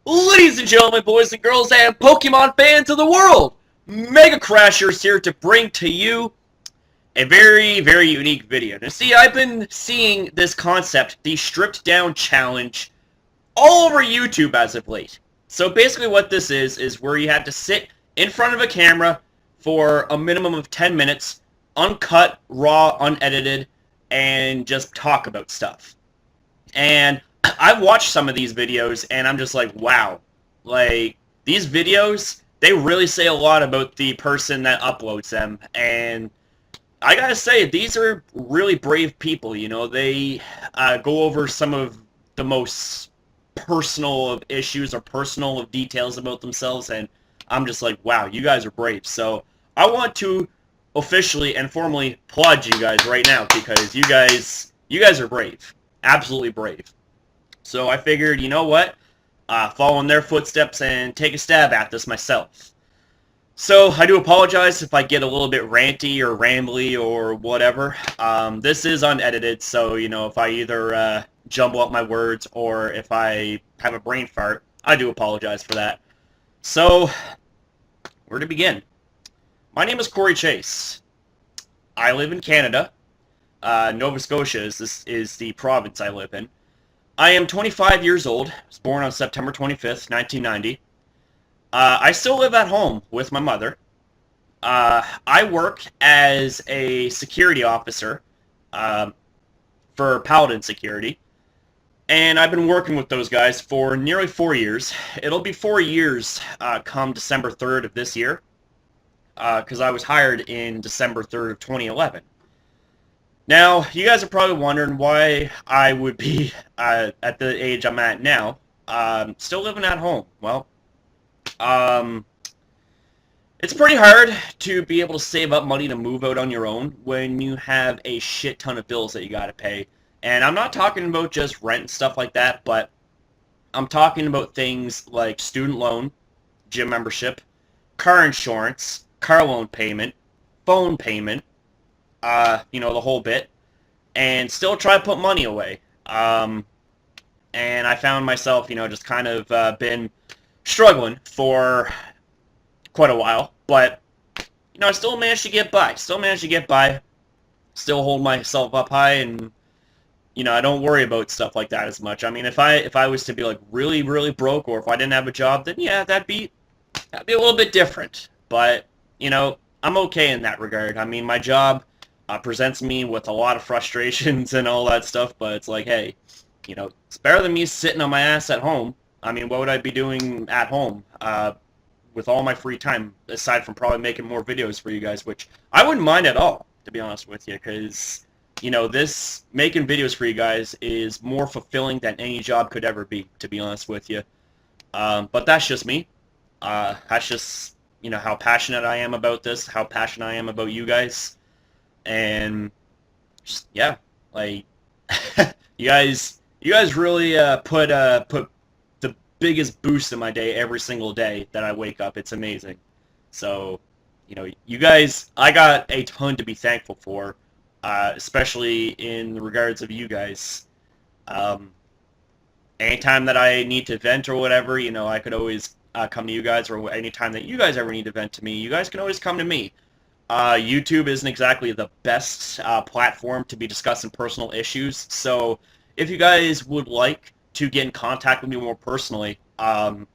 Ladies and gentlemen, boys and girls, and Pokemon fans of the world, Mega Crashers here to bring to you a very, very unique video. Now see, I've been seeing this concept, the stripped down challenge, all over YouTube as of late. So basically what this is where you have to sit in front of a camera for a minimum of 10 minutes, uncut, raw, unedited, and just talk about stuff. And I've watched some of these videos, and I'm just like, wow. Like, these videos, they really say a lot about the person that uploads them. And I gotta say, these are really brave people, you know. They go over some of the most personal of issues or personal of details about themselves, and I'm just like, wow, you guys are brave. So I want to officially and formally applaud you guys right now, because you guys are brave. Absolutely brave. So I figured, you know what, follow in their footsteps and take a stab at this myself. So I do apologize if I get a little bit ranty or rambly or whatever. This is unedited, so, you know, if I either jumble up my words or if I have a brain fart, I do apologize for that. So, where to begin? My name is Corey Chase. I live in Canada. Nova Scotia is the province I live in. I am 25 years old. I was born on September 25th, 1990. I still live at home with my mother. I work as a security officer for Paladin Security. And I've been working with those guys for nearly 4 years. It'll be 4 years come December 3rd of this year, because I was hired in December 3rd of 2011. Now, you guys are probably wondering why I would be, at the age I'm at now, still living at home. Well, it's pretty hard to be able to save up money to move out on your own when you have a shit ton of bills that you gotta pay. And I'm not talking about just rent and stuff like that, but I'm talking about things like student loan, gym membership, car insurance, car loan payment, phone payment, you know, the whole bit, and still try to put money away. And I found myself, you know, just kind of been struggling for quite a while, but, you know, I still managed to get by. Still hold myself up high, and, you know, I don't worry about stuff like that as much. I mean, if I was to be, like, really, really broke, or if I didn't have a job, then, yeah, that'd be a little bit different. But, you know, I'm okay in that regard. I mean, my job presents me with a lot of frustrations and all that stuff, but it's like, hey, you know, it's better than me sitting on my ass at home. I mean, what would I be doing at home with all my free time, aside from probably making more videos for you guys, which I wouldn't mind at all, to be honest with you, because, you know, this making videos for you guys is more fulfilling than any job could ever be, to be honest with you. But that's just me. That's just, you know, how passionate I am about this, how passionate I am about you guys. And just, yeah, like, you guys really put the biggest boost in my day every single day that I wake up. It's amazing. So, you know, you guys, I got a ton to be thankful for, especially in regards of you guys. Anytime that I need to vent or whatever, you know, I could always come to you guys, or anytime that you guys ever need to vent to me, you guys can always come to me. YouTube isn't exactly the best platform to be discussing personal issues, so if you guys would like to get in contact with me more personally, I'll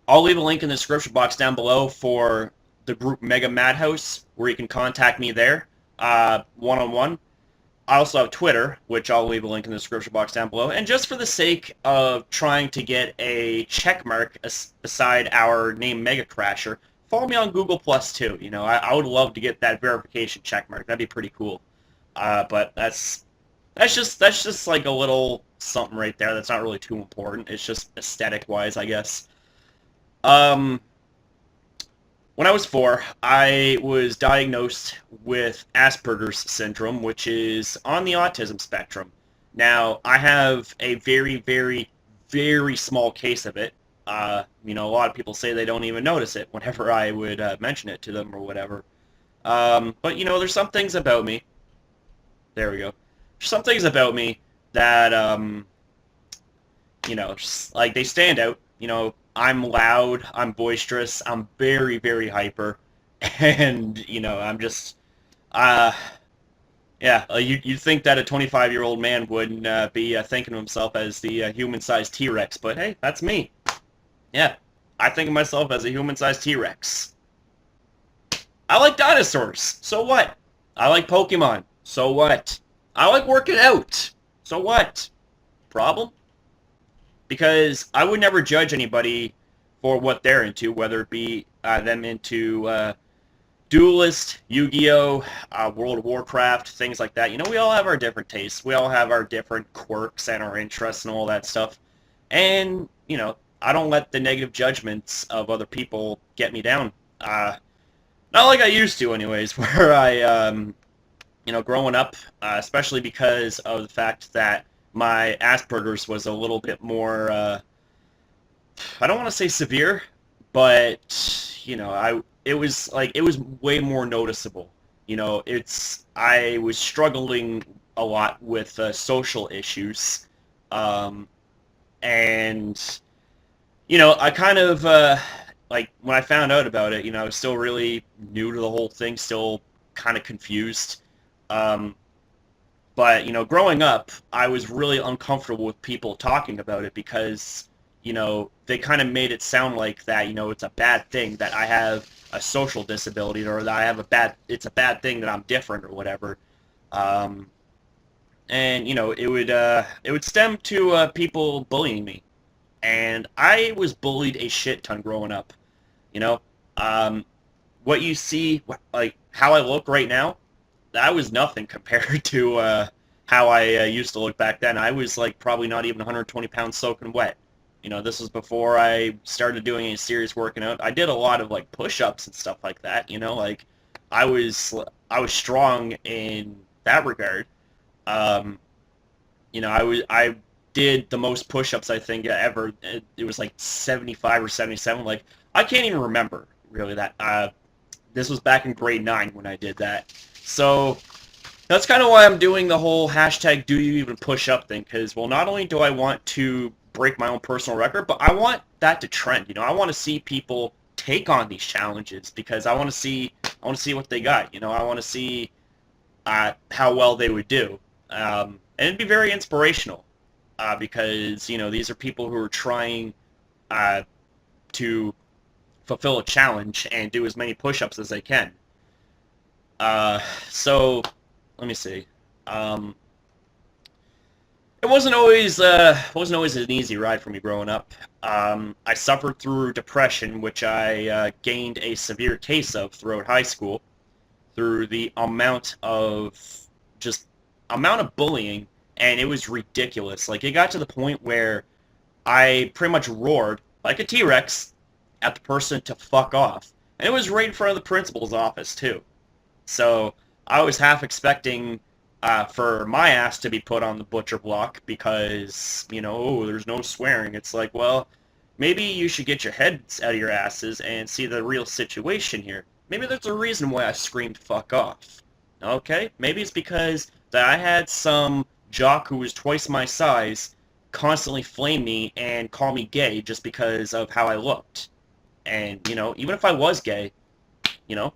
leave a link in the description box down below for the group Mega Madhouse, where you can contact me there, one-on-one. I also have Twitter, which I'll leave a link in the description box down below, and just for the sake of trying to get a check mark beside our name Mega Crasher, follow me on Google Plus too. You know, I would love to get that verification check mark. That'd be pretty cool. But that's just like a little something right there. That's not really too important. It's just aesthetic-wise, I guess. When I was 4, I was diagnosed with Asperger's syndrome, which is on the autism spectrum. Now, I have a very, very, very small case of it. You know, a lot of people say they don't even notice it whenever I would mention it to them or whatever. But, you know, there's some things about me. There we go. There's some things about me that, you know, just, like, they stand out. I'm loud, I'm boisterous, I'm very, very hyper, and, I'm just, uh, yeah, you'd think that a 25-year-old man wouldn't be thinking of himself as the human-sized T-Rex, but hey, that's me. Yeah, I think of myself as a human-sized T-Rex. I like dinosaurs, so what? I like Pokemon, so what? I like working out, so what? Problem? Because I would never judge anybody for what they're into, whether it be them into Duelist, Yu-Gi-Oh, World of Warcraft, things like that. We all have our different tastes. We all have our different quirks and our interests and all that stuff. And, I don't let the negative judgments of other people get me down. Not like I used to, anyways, where growing up, especially because of the fact that my Asperger's was a little bit more, I don't want to say severe, but, it was way more noticeable. I was struggling a lot with social issues, um, and, I kind of, when I found out about it, I was still really new to the whole thing, still kind of confused. Um, but, growing up, I was really uncomfortable with people talking about it because, they kind of made it sound like that, it's a bad thing that I have a social disability or that it's a bad thing that I'm different or whatever. Um, and, it would stem to people bullying me. And I was bullied a shit ton growing up. You know, um, what you see, like how I look right now, that was nothing compared to how I used to look back then. I was like probably not even 120 pounds soaking wet. This was before I started doing any serious working out. I did a lot of like push-ups and stuff like that. Like I was I was strong in that regard. Um, I did the most push-ups I think ever. It was like 75 or 77. Like I can't even remember really that. This was back in grade 9 when I did that. So that's kind of why I'm doing the whole hashtag do you even push up thing, because, well, not only do I want to break my own personal record, but I want that to trend. I want to see people take on these challenges because I want to see what they got. I want to see how well they would do. And it'd be very inspirational because, these are people who are trying uh, to fulfill a challenge and do as many push-ups as they can. So let me see. Um, it wasn't always an easy ride for me growing up. I suffered through depression, which I gained a severe case of throughout high school through the just amount of bullying, and it was ridiculous. Like it got to the point where I pretty much roared like a T-Rex at the person to fuck off, and it was right in front of the principal's office too. So I was half expecting for my ass to be put on the butcher block because, oh, there's no swearing. It's like, well, maybe you should get your heads out of your asses and see the real situation here. Maybe there's a reason why I screamed fuck off. Okay? Maybe it's because that I had some jock who was twice my size constantly flame me and call me gay just because of how I looked. And, even if I was gay, you know,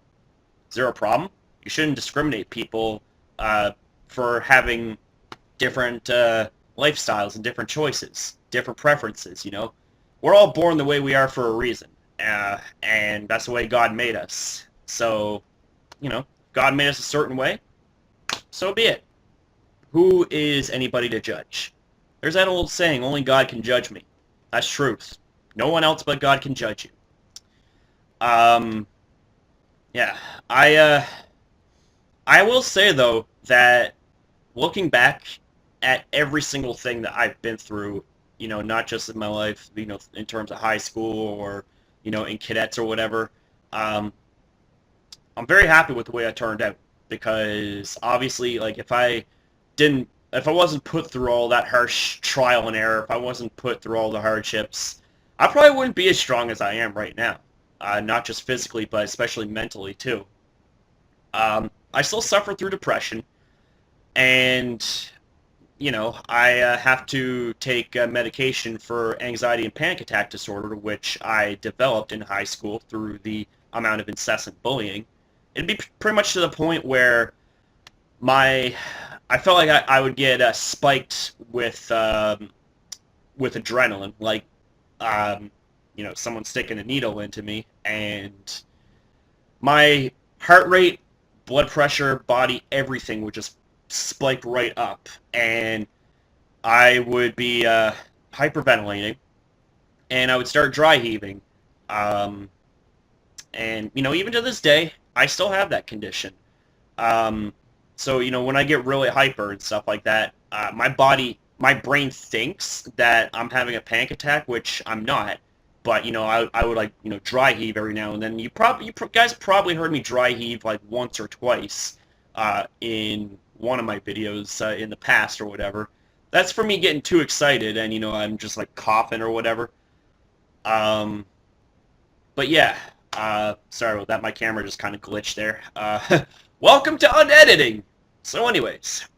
is there a problem? You shouldn't discriminate people uh, for having different lifestyles and different choices, different preferences. We're all born the way we are for a reason, and that's the way God made us. So, God made us a certain way, so be it. Who is anybody to judge? There's that old saying, only God can judge me. That's truth. No one else but God can judge you. Um, yeah, I will say though that looking back at every single thing that I've been through, not just in my life, in terms of high school or, in cadets or whatever, um, I'm very happy with the way I turned out because obviously, like, if I wasn't put through all that harsh trial and error, if I wasn't put through all the hardships, I probably wouldn't be as strong as I am right now. Not just physically, but especially mentally too. I still suffer through depression, and I have to take medication for anxiety and panic attack disorder, which I developed in high school through the amount of incessant bullying. It'd be pretty much to the point where my I felt like I would get spiked with adrenaline, like um, someone sticking a needle into me, and my heart rate, blood pressure, body, everything would just spike right up, and I would be hyperventilating, and I would start dry heaving, um, and even to this day, I still have that condition. Um, so when I get really hyper and stuff like that, my brain thinks that I'm having a panic attack, which I'm not. But I would like dry heave every now and then. Guys probably heard me dry heave like once or twice in one of my videos in the past or whatever. That's for me getting too excited and I'm just like coughing or whatever. Um, but yeah, sorry about that. My camera just kind of glitched there. Welcome to unediting. So, anyways,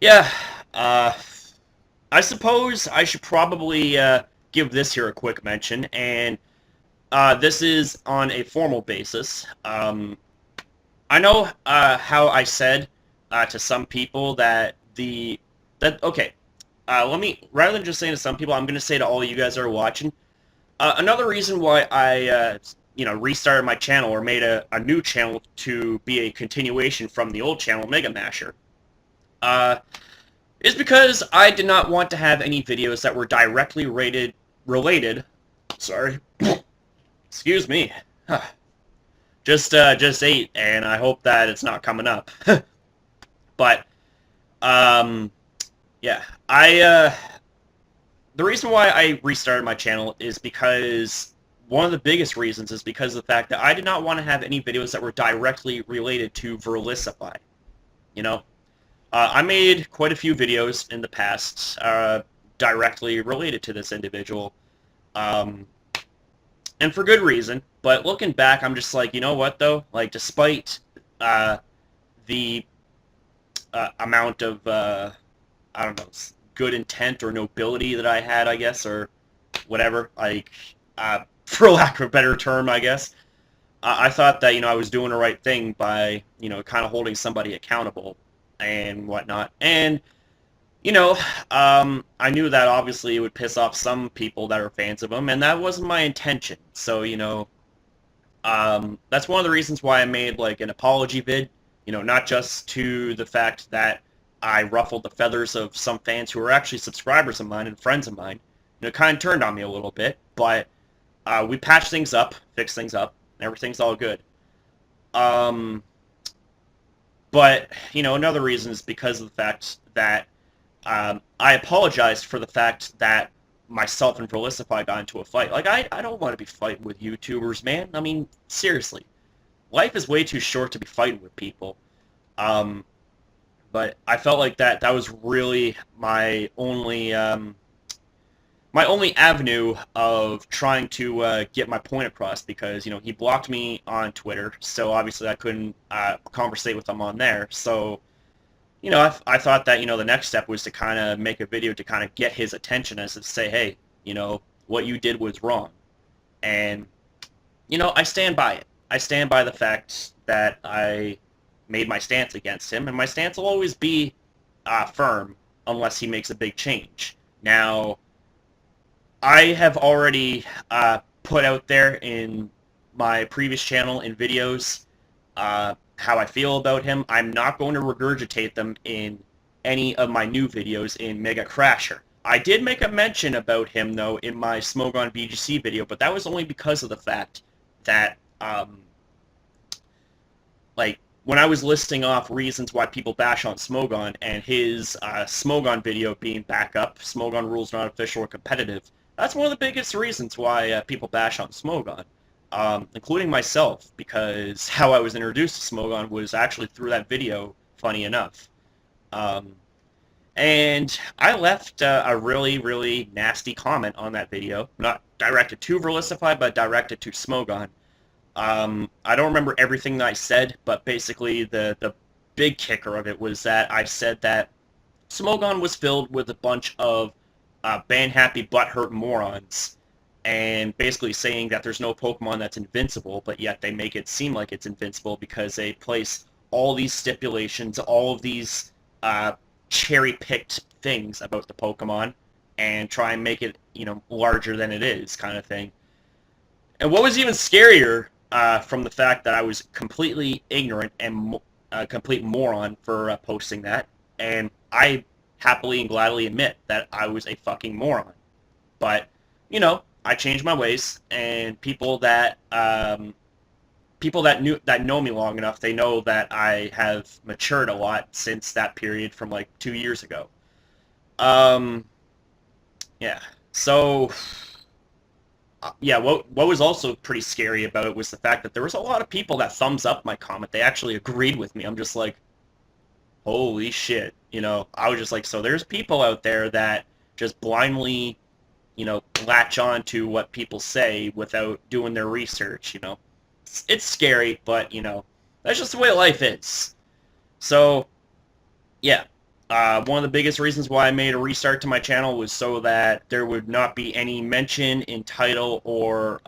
yeah, I suppose I should probably give this here a quick mention, and this is on a formal basis. I know how I said to some people okay. Let me rather than just saying to some people, I'm going to say to all of you guys that are watching. Another reason why I restarted my channel or made a new channel to be a continuation from the old channel, Mega Masher, is because I did not want to have any videos that were directly related. Sorry, excuse me. Just ate, and I hope that it's not coming up. But yeah, the reason why I restarted my channel is because one of the biggest reasons is because of the fact that I did not want to have any videos that were directly related to Verlisify. I made quite a few videos in the past directly related to this individual, and for good reason. But looking back, I'm just like, you know what, though? Like, despite the amount of, I don't know, good intent or nobility that I had, I guess, or whatever, like, for lack of a better term, I guess, I thought that, I was doing the right thing by, kind of holding somebody accountable and whatnot. And, I knew that obviously it would piss off some people that are fans of him, and that wasn't my intention. So, that's one of the reasons why I made, like, an apology vid, not just to the fact that I ruffled the feathers of some fans who are actually subscribers of mine and friends of mine. It kind of turned on me a little bit, but we patched things up, fixed things up, and everything's all good. But, another reason is because of the fact that I apologized for the fact that myself and Verlisify got into a fight. Like, I don't want to be fighting with YouTubers, man. I mean, seriously. Life is way too short to be fighting with people. But I felt like that was really my only avenue of trying to get my point across, because he blocked me on Twitter, so obviously I couldn't conversate with him on there. So I thought that the next step was to kind of make a video to kind of get his attention, as to say, hey, what you did was wrong, and I stand by it. I stand by the fact that I made my stance against him, and my stance will always be firm unless he makes a big change. Now, I have already put out there in my previous channel in videos how I feel about him. I'm not going to regurgitate them in any of my new videos in Mega Crasher. I did make a mention about him, though, in my Smogon VGC video, but that was only because of the fact that, like, when I was listing off reasons why people bash on Smogon, and his Smogon video being back up, Smogon rules not official or competitive, that's one of the biggest reasons why people bash on Smogon, including myself, because how I was introduced to Smogon was actually through that video, funny enough. And I left a really, really nasty comment on that video, not directed to Verlisify, but directed to Smogon. I don't remember everything that I said, but basically the big kicker of it was that I said that Smogon was filled with a bunch of ban-happy, butthurt morons, and basically saying that there's no Pokemon that's invincible, but yet they make it seem like it's invincible because they place all these stipulations, all of these cherry-picked things about the Pokemon, and try and make it, larger than it is, kind of thing. And what was even scarier from the fact that I was completely ignorant and a complete moron for posting that, and I happily and gladly admit that I was a fucking moron. But, I changed my ways, and people that know me long enough, they know that I have matured a lot since that period from like 2 years ago. Yeah. So, yeah, what was also pretty scary about it was the fact that there was a lot of people that thumbs up my comment. They actually agreed with me. I'm just like, holy shit. I was just like, so there's people out there that just blindly, latch on to what people say without doing their research, It's scary, but, that's just the way life is. So, yeah. One of the biggest reasons why I made a restart to my channel was so that there would not be any mention in title or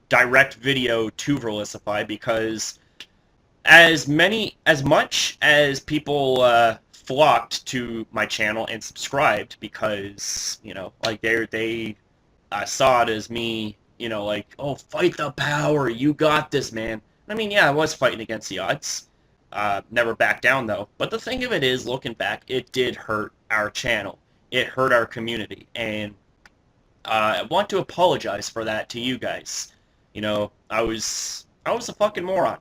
direct video to Verlisify, because as much as people flocked to my channel and subscribed because, like they saw it as me, like, oh, fight the power, you got this, man. I mean, yeah, I was fighting against the odds. Never back down, though. But the thing of it is, looking back, it did hurt our channel. It hurt our community. And I want to apologize for that to you guys. I was a fucking moron.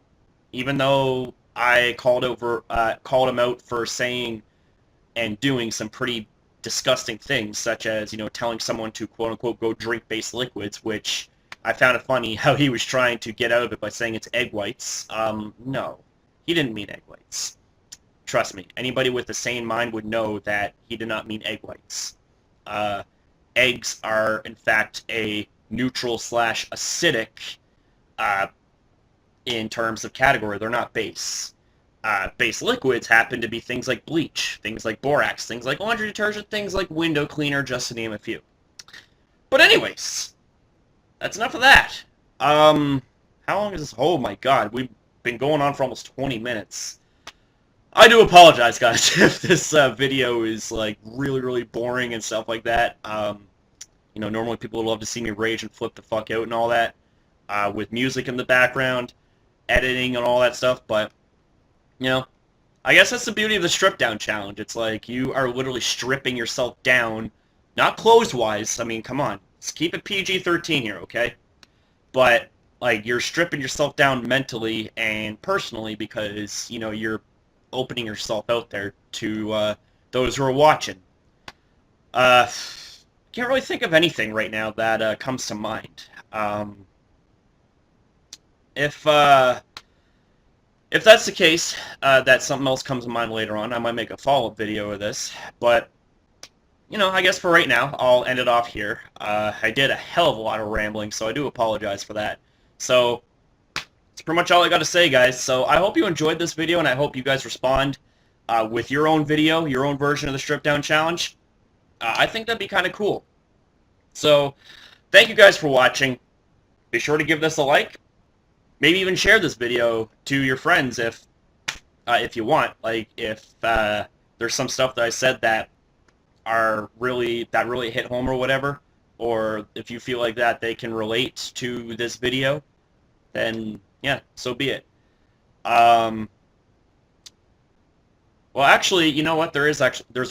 Even though I called him out for saying and doing some pretty disgusting things, such as, telling someone to, quote-unquote, go drink base liquids, which I found it funny how he was trying to get out of it by saying it's egg whites. No. He didn't mean egg whites. Trust me, anybody with a sane mind would know that he did not mean egg whites. Eggs are, in fact, a neutral/acidic in terms of category. They're not base. Base liquids happen to be things like bleach, things like borax, things like laundry detergent, things like window cleaner, just to name a few. But anyways, that's enough of that. How long is this? Oh my god, we've been going on for almost 20 minutes. I do apologize, guys, if this video is like really boring and stuff like that. Normally people would love to see me rage and flip the fuck out and all that, with music in the background, editing and all that stuff, but, I guess that's the beauty of the strip down challenge. It's like you are literally stripping yourself down, not clothes-wise. I mean, come on, let's keep it PG-13 here, okay? But like, you're stripping yourself down mentally and personally because, you're opening yourself out there to those who are watching. Can't really think of anything right now that comes to mind. If that's the case, that something else comes to mind later on, I might make a follow-up video of this. But, I guess for right now, I'll end it off here. I did a hell of a lot of rambling, so I do apologize for that. So, that's pretty much all I got to say, guys. So, I hope you enjoyed this video, and I hope you guys respond with your own video, your own version of the Strip Down Challenge. I think that'd be kind of cool. So, thank you guys for watching. Be sure to give this a like. Maybe even share this video to your friends if you want. Like, if there's some stuff that I said that really hit home or whatever, or if you feel like that they can relate to this video, then yeah, so be it. Well, actually, you know what? There's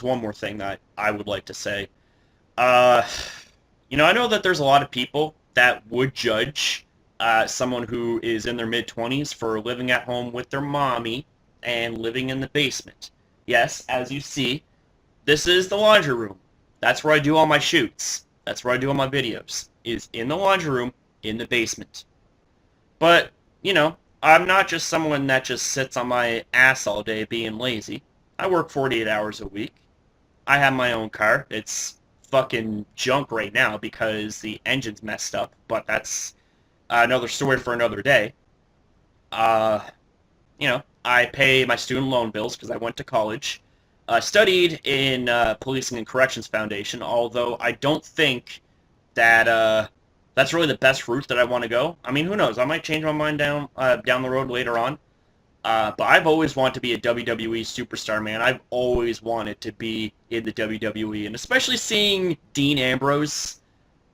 one more thing that I would like to say. I know that there's a lot of people that would judge someone who is in their mid-20s for living at home with their mommy and living in the basement. Yes, as you see, this is the laundry room. That's where I do all my shoots. That's where I do all my videos, is in the laundry room in the basement. But, I'm not just someone that just sits on my ass all day being lazy. I work 48 hours a week. I have my own car. It's fucking junk right now because the engine's messed up, but that's another story for another day. Yeah, I pay my student loan bills because I went to college. Studied in Policing and Corrections Foundation, although I don't think that that's really the best route that I want to go. I mean, who knows? I might change my mind down the road later on. But I've always wanted to be a WWE superstar, man. I've always wanted to be in the WWE, and especially seeing Dean Ambrose.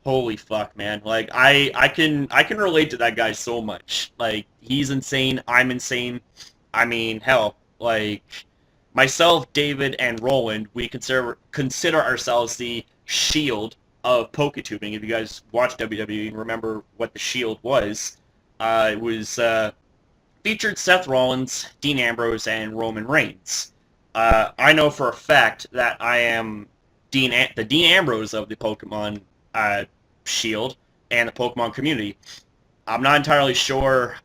Holy fuck, man! Like I can relate to that guy so much. Like he's insane. I'm insane. I mean, hell, like myself, David, and Roland, we consider ourselves the Shield of PokeTubing. If you guys watch WWE and remember what the Shield was, it was featured Seth Rollins, Dean Ambrose, and Roman Reigns. I know for a fact that I am the Dean Ambrose of the Pokemon Shield and the Pokemon community. I'm not entirely sure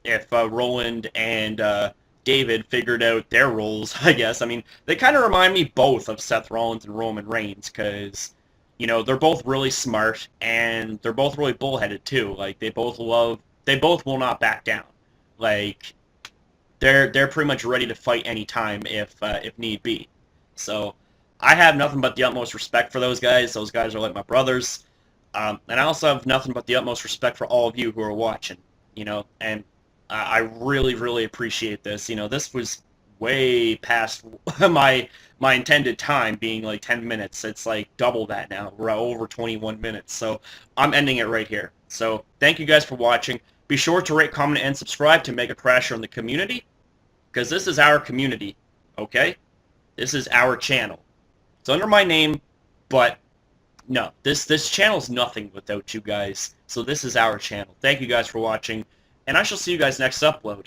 if Roland and David figured out their roles, I guess. I mean, they kind of remind me both of Seth Rollins and Roman Reigns because, they're both really smart and they're both really bullheaded too. Like, they both will not back down. Like, they're pretty much ready to fight anytime if need be. So, I have nothing but the utmost respect for those guys. Those guys are like my brothers. And I also have nothing but the utmost respect for all of you who are watching, and I really, really appreciate this. This was way past my intended time, being like 10 minutes. It's like double that now. We're over 21 minutes, so I'm ending it right here. So thank you guys for watching. Be sure to rate, comment, and subscribe to Mega Crasher in the community, because this is our community, okay? This is our channel. It's under my name, but no, this channel's nothing without you guys. So this is our channel. Thank you guys for watching, and I shall see you guys next upload.